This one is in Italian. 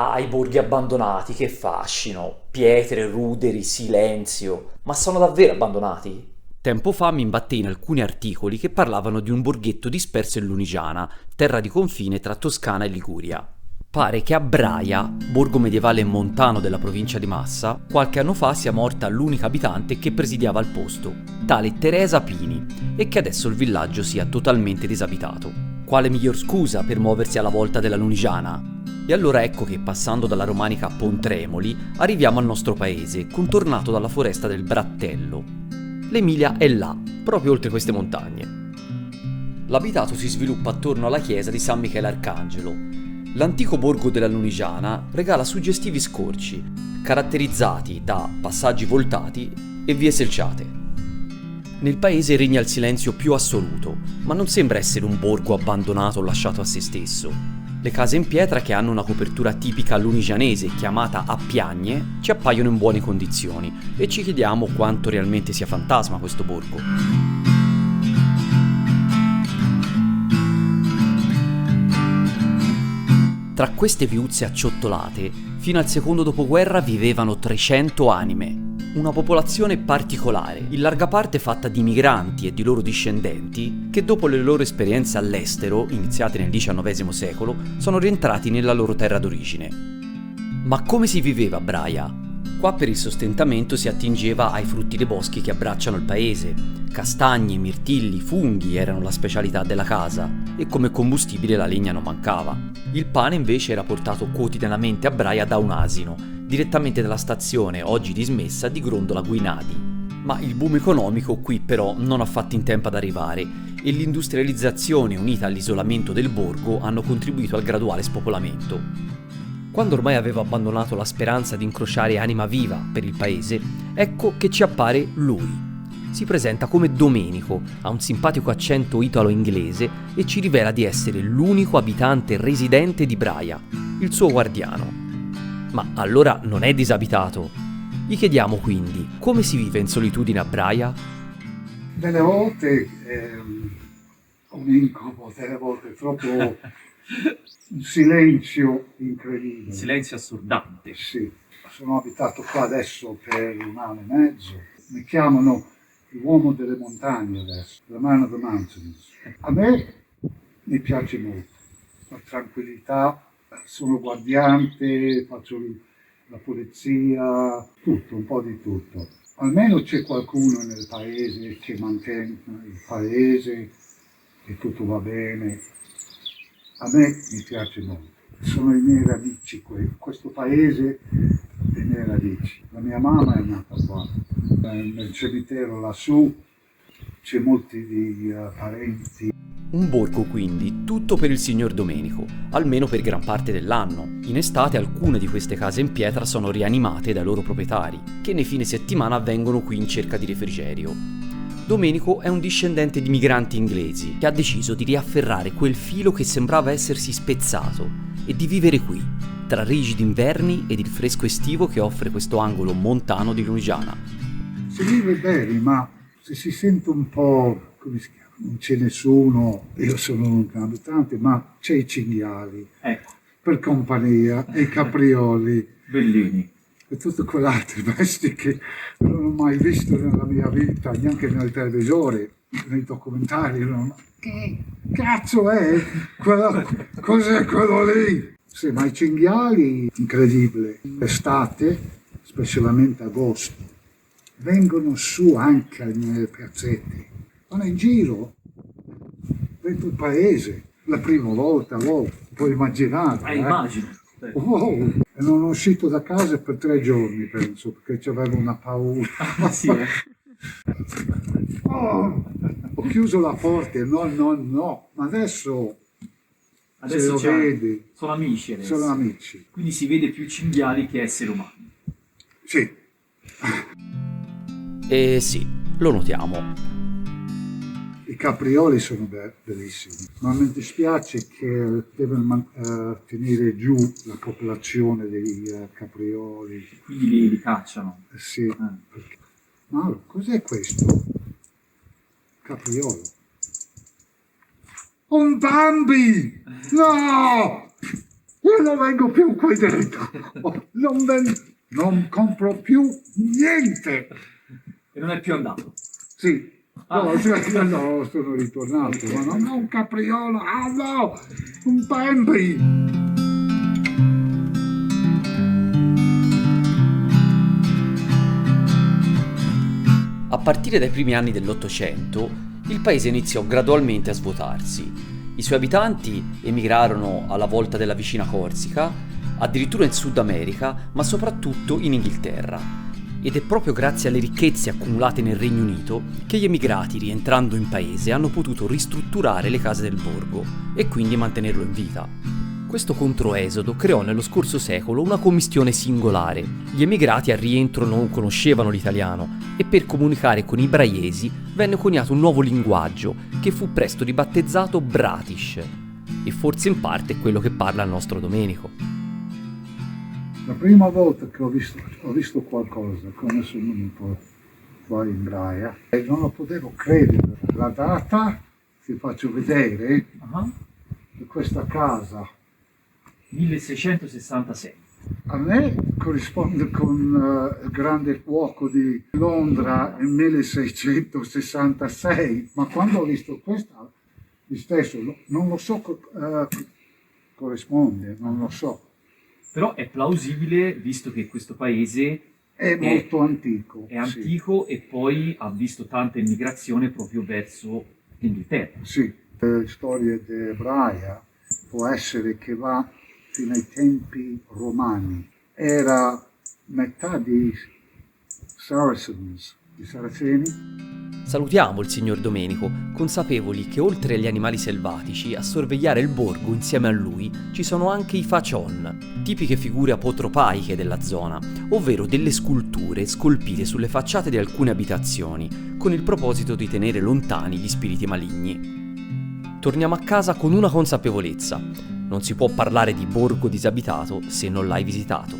Ah, i borghi abbandonati, che fascino! Pietre, ruderi, silenzio. Ma sono davvero abbandonati? Tempo fa mi imbattei in alcuni articoli che parlavano di un borghetto disperso in Lunigiana, terra di confine tra Toscana e Liguria. Pare che a Braia, borgo medievale montano della provincia di Massa, qualche anno fa sia morta l'unica abitante che presidiava il posto, tale Teresa Pini, e che adesso il villaggio sia totalmente disabitato. Quale miglior scusa per muoversi alla volta della Lunigiana? E allora ecco che, passando dalla romanica Pontremoli, arriviamo al nostro paese, contornato dalla foresta del Brattello. L'Emilia è là, proprio oltre queste montagne. L'abitato si sviluppa attorno alla chiesa di San Michele Arcangelo. L'antico borgo della Lunigiana regala suggestivi scorci, caratterizzati da passaggi voltati e vie selciate. Nel paese regna il silenzio più assoluto, ma non sembra essere un borgo abbandonato o lasciato a se stesso. Le case in pietra, che hanno una copertura tipica lunigianese chiamata a piagne, ci appaiono in buone condizioni e ci chiediamo quanto realmente sia fantasma questo borgo. Tra queste viuzze acciottolate, fino al secondo dopoguerra vivevano 300 anime, una popolazione particolare, in larga parte fatta di migranti e di loro discendenti, che dopo le loro esperienze all'estero, iniziate nel XIX secolo, sono rientrati nella loro terra d'origine. Ma come si viveva a Braia? Qua per il sostentamento si attingeva ai frutti dei boschi che abbracciano il paese. Castagne, mirtilli, funghi erano la specialità della casa e come combustibile la legna non mancava. Il pane invece era portato quotidianamente a Braia da un asino, direttamente dalla stazione, oggi dismessa, di Grondola Guinadi. Ma il boom economico qui però non ha fatto in tempo ad arrivare e l'industrializzazione unita all'isolamento del borgo hanno contribuito al graduale spopolamento. Quando ormai avevo abbandonato la speranza di incrociare anima viva per il paese, ecco che ci appare lui. Si presenta come Domenico, ha un simpatico accento italo-inglese e ci rivela di essere l'unico abitante residente di Braia, il suo guardiano. Ma allora non è disabitato. Gli chiediamo quindi come si vive in solitudine a Braia? Delle volte è un incubo, delle volte è troppo un silenzio incredibile. Silenzio assordante. Sì, sono abitato qua adesso per un anno e mezzo. Mi chiamano l'uomo delle montagne adesso, the man of the mountains. A me mi piace molto, la tranquillità, sono guardiante, faccio la pulizia, tutto, un po' di tutto. Almeno c'è qualcuno nel paese che mantiene il paese e tutto va bene. A me mi piace molto. Sono i miei radici, questo paese è i miei radici. La mia mamma è nata qua, nel cimitero lassù c'è molti di parenti. Un borgo quindi, tutto per il signor Domenico, almeno per gran parte dell'anno. In estate alcune di queste case in pietra sono rianimate dai loro proprietari, che nei fine settimana vengono qui in cerca di refrigerio. Domenico è un discendente di migranti inglesi che ha deciso di riafferrare quel filo che sembrava essersi spezzato e di vivere qui, tra rigidi inverni ed il fresco estivo che offre questo angolo montano di Lunigiana. Si vive bene, ma se si sente un po', come si chiama? Non c'è nessuno, io sono un abitante, ma c'è i cinghiali, Ecco, per compagnia, e i caprioli, bellini. e tutte quelle altre bestie che non ho mai visto nella mia vita, neanche nel televisore, nei documentari. Che cazzo è? Cos'è quello lì? Sì, ma i cinghiali, incredibile, estate, specialmente agosto, vengono su anche nelle piazzette. Vanno in giro, dentro il paese, la prima volta, puoi immaginare. Immagino. Wow. E non sono uscito da casa per 3 giorni, penso, perché avevo una paura. Sì, Oh, ho chiuso la porta, no, ma adesso se lo vedi, sono amici adesso. sono amici. Quindi si vede più cinghiali che esseri umani. Sì. Sì, lo notiamo. I caprioli sono bellissimi, ma mi dispiace che devono tenere giù la popolazione dei caprioli. Quindi li cacciano. Sì, perché... Ma cos'è questo? Capriolo. Un Bambi! No! io non vengo più qui dentro, non compro più niente. E non è più andato? Sì, no, sono ritornato, ma non è un capriolo, no, un Bambi. A partire dai primi anni dell'Ottocento, il paese iniziò gradualmente a svuotarsi. I suoi abitanti emigrarono alla volta della vicina Corsica, addirittura in Sud America, ma soprattutto in Inghilterra. Ed è proprio grazie alle ricchezze accumulate nel Regno Unito che gli emigrati, rientrando in paese, hanno potuto ristrutturare le case del borgo e quindi mantenerlo in vita. Questo controesodo creò nello scorso secolo una commistione singolare. Gli emigrati al rientro non conoscevano l'italiano e per comunicare con i braiesi venne coniato un nuovo linguaggio che fu presto ribattezzato Bratish, e forse in parte è quello che parla il nostro Domenico. La prima volta che ho visto qualcosa, come sono venuto qua in Braia, e non lo potevo credere. La data, ti faccio vedere, di questa casa. 1666. A me corrisponde con il grande fuoco di Londra nel 1666, ma quando ho visto questa, lo stesso, non lo so, corrisponde, non lo so. Però è plausibile, visto che questo paese È molto antico. È antico, sì. E poi ha visto tanta immigrazione proprio verso l'Inghilterra. Sì, la storia di Braia può essere che va fino ai tempi romani. Era metà di Saracens, i Saraceni. Salutiamo il signor Domenico, consapevoli che oltre agli animali selvatici, a sorvegliare il borgo insieme a lui ci sono anche i Facion, tipiche figure apotropaiche della zona, ovvero delle sculture scolpite sulle facciate di alcune abitazioni, con il proposito di tenere lontani gli spiriti maligni. Torniamo a casa con una consapevolezza: non si può parlare di borgo disabitato se non l'hai visitato.